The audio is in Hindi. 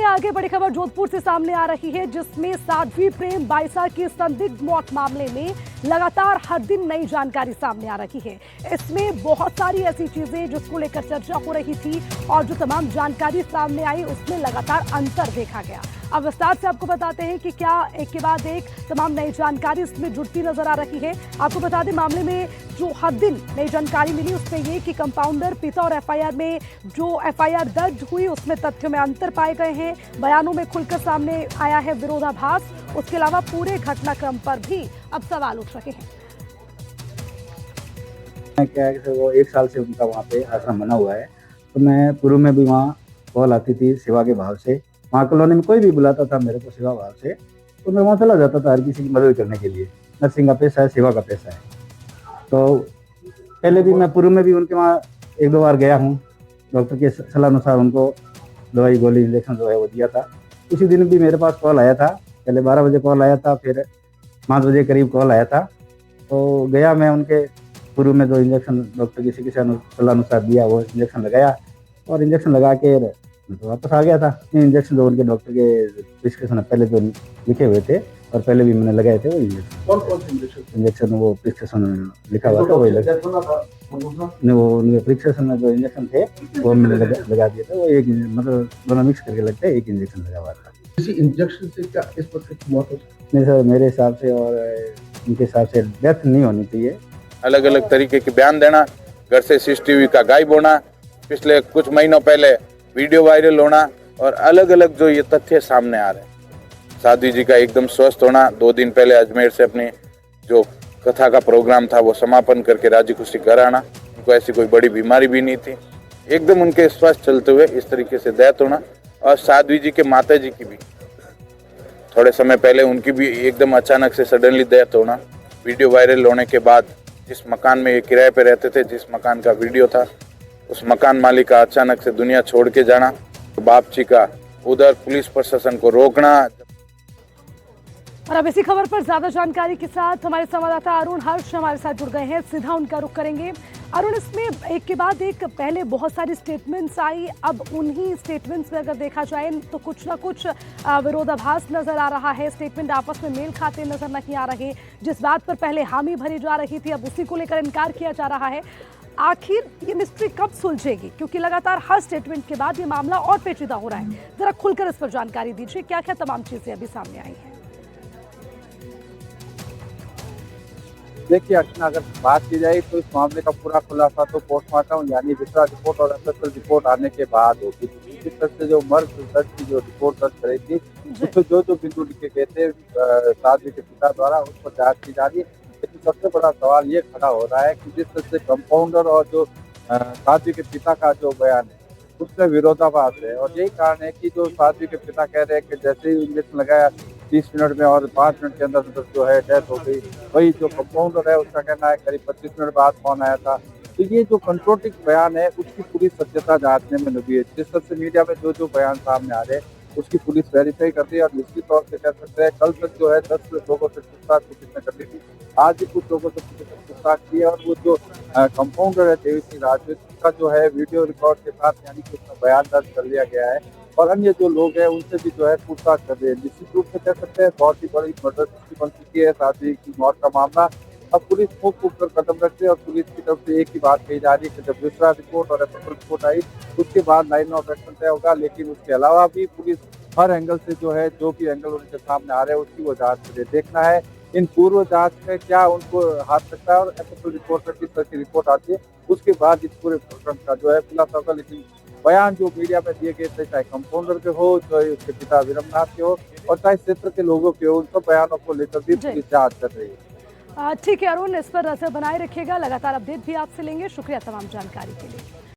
आगे बड़ी खबर जोधपुर से सामने आ रही है, जिसमें साध्वी प्रेम बाइसा की संदिग्ध मौत मामले में लगातार हर दिन नई जानकारी सामने आ रही है। इसमें बहुत सारी ऐसी चीजें जिसको लेकर चर्चा हो रही थी और जो तमाम जानकारी सामने आई उसमें लगातार अंतर देखा गया। अब विस्तार से आपको बताते हैं कि क्या एक के बाद एक तमाम नई जानकारी इसमें जुड़ती नजर आ रही है। आपको बता दें, मामले में जो हर दिन नई जानकारी मिली उसमें ये कि कंपाउंडर पिता और एफआईआर में जो एफआईआर दर्ज हुई उसमें तथ्यों में अंतर पाए गए हैं। बयानों में खुलकर सामने आया है विरोधाभास। उसके अलावा पूरे घटनाक्रम पर भी अब सवाल उठ रहे हैं। क्या है कि वो 1 साल से उनका वहाँ पे आश्रम बना हुआ है, तो मैं पूर्व में भी वहाँ कॉल आती थी सेवा के भाव से। वहाँ कॉलोनी में कोई भी बुलाता था मेरे को सेवा भाव से, तो मैं वहाँ चला जाता था हर किसी की मदद करने के लिए। नर्सिंग का पैसा है, सेवा का पैसा है। तो पहले भी मैं पूर्व में भी उनके वहाँ 1-2 बार गया हूँ। डॉक्टर के सलाह अनुसार उनको दवाई गोली इंजेक्शन जो है वो दिया था। उसी दिन भी मेरे पास कॉल आया था, पहले 12 बजे कॉल आया था, फिर 5 बजे करीब कॉल आया था। तो गया मैं उनके पूर्व में जो इंजेक्शन डॉक्टर की सलाह अनुसार दिया वो इंजेक्शन लगाया और इंजेक्शन लगा के तो वापस आ गया था। इंजेक्शन जो उनके डॉक्टर के प्रिस्क्रिप्शन पहले जो लिखे हुए थे और पहले भी मैंने लगाए थे वो इंजेक्शन। कौन से इंजेक्शन वो प्रिस्क्रिप्शन लिखा हुआ था वही लगा। नहीं, वो उनके प्रिस्क्रिप्शन में जो इंजेक्शन थे वो मैंने लगा दिए थे। वो एक मतलब दोनों मिक्स करके लगता है, एक इंजेक्शन लगा हुआ था। किसी इंजेक्शन से क्या इस बच्चे की मौत हो सकती नहीं सर, मेरे हिसाब से और उनके हिसाब से डेथ नहीं होनी चाहिए। अलग अलग तरीके के बयान देना, घर से सीसीटीवी का गायब होना, पिछले कुछ महीनों पहले वीडियो वायरल होना और अलग अलग जो ये तथ्य सामने आ रहे हैं। साध्वी जी का एकदम स्वस्थ होना, 2 दिन पहले अजमेर से अपनी जो कथा का प्रोग्राम था वो समापन करके राजी खुशी घर आना। उनको ऐसी कोई बड़ी बीमारी भी नहीं थी, एकदम उनके स्वस्थ चलते हुए इस तरीके से डेथ होना। और साध्वी जी के माता जी की भी थोड़े समय पहले उनकी भी एकदम अचानक से सडनली डेथ होना। वीडियो वायरल होने के बाद जिस मकान में ये किराए पे रहते थे, जिस मकान का वीडियो था, उस मकान मालिक का अचानक से दुनिया छोड़ के जाना, तो बाप जी का उधर पुलिस प्रशासन को रोकना। और अब इसी खबर पर ज्यादा जानकारी के साथ हमारे संवाददाता अरुण हर्ष हमारे साथ जुड़ गए हैं, सीधा उनका रुख करेंगे। अरुण, इसमें एक के बाद एक पहले बहुत सारी स्टेटमेंट्स आई, अब उन्हीं स्टेटमेंट्स में अगर देखा जाए तो कुछ ना कुछ विरोधाभास नजर आ रहा है। स्टेटमेंट आपस में मेल खाते नजर नहीं आ रहे। जिस बात पर पहले हामी भरी जा रही थी अब उसी को लेकर इनकार किया जा रहा है। आखिर ये मिस्ट्री कब सुलझेगी, क्योंकि लगातार हर स्टेटमेंट के बाद ये मामला और पेचीदा हो रहा है। जरा खुलकर इस पर जानकारी दीजिए, क्या क्या तमाम चीजें अभी सामने आई हैं। देखिए अर्चना, अगर बात की जाए तो इस मामले का पूरा खुलासा तो पोस्टमार्टम यानी विसरा रिपोर्ट और एसएसएल रिपोर्ट आने के बाद होगी। जिस तरह से जो मर्द दर्ज की जो रिपोर्ट दर्ज करी थी उसमें जो बिंदु लिखे गए थे साध्वी के पिता द्वारा उस पर जांच की जा रही है। लेकिन सबसे बड़ा सवाल ये खड़ा हो रहा है कि जिस तरह से कंपाउंडर और जो साध्वी के पिता का जो बयान है उसमें विरोधाभास है। और यही कारण है कि जो साध्वी के पिता कह रहे हैं कि जैसे ही इंजेक्शन लगाया 30 मिनट में और 5 मिनट के अंदर जो है डेथ हो गई, वही जो कंपाउंडर है उसका कहना है करीब 25 मिनट बाद फोन आया था। तो ये जो कंट्रोटिक बयान है उसकी पूरी सत्यता जांचने में लगी है। जिस तरह से मीडिया में जो बयान सामने आ रहे हैं उसकी पुलिस वेरीफाई कर रही है और निश्चित तौर से कह सकते हैं कल तक जो है 10 लोगों से पूछताछ पुलिस ने कर ली थी। आज भी कुछ लोगों से पुलिस ने पूछताछ की है और वो जो कंपाउंडर है देवी सिंह राजपूत का जो है वीडियो रिकॉर्ड के साथ यानी कि उसका बयान दर्ज कर लिया गया है और अन्य जो लोग हैं उनसे भी जो है पूछताछ कर रहे हैं। निश्चित रूप से कह सकते हैं बहुत ही बड़ी मर्डर बन चुकी है साध्वी की मौत का मामला। अब पुलिस फूक कर कदम रखती है और पुलिस की तरफ से एक ही बात कही जा रही है कि जब विसरा रिपोर्ट और एसएसएल रिपोर्ट आई उसके बाद लाइन ऑफ एक्शन तय होगा। लेकिन उसके अलावा भी पुलिस हर एंगल से जो है जो भी एंगल उनके सामने आ रहे हैं उसकी वो जांच करे। देखना है इन पूर्व जांच में क्या उनको हाथ सकता है और एसएसएल रिपोर्ट में किस तरह की रिपोर्ट आती है, उसके बाद इस पूरे प्रकरण का जो है खुलासा होगा। लेकिन बयान जो मीडिया में दिए गए थे, चाहे कंपाउंडर के हो, चाहे उसके पिता विरमनाथ के हो और चाहे क्षेत्र के लोगों के हो, उन सब बयानों को लेकर भी पुलिस जांच कर रही है। ठीक है अरुण, इस पर नजर बनाए रखिएगा, लगातार अपडेट भी आपसे लेंगे। शुक्रिया तमाम जानकारी के लिए।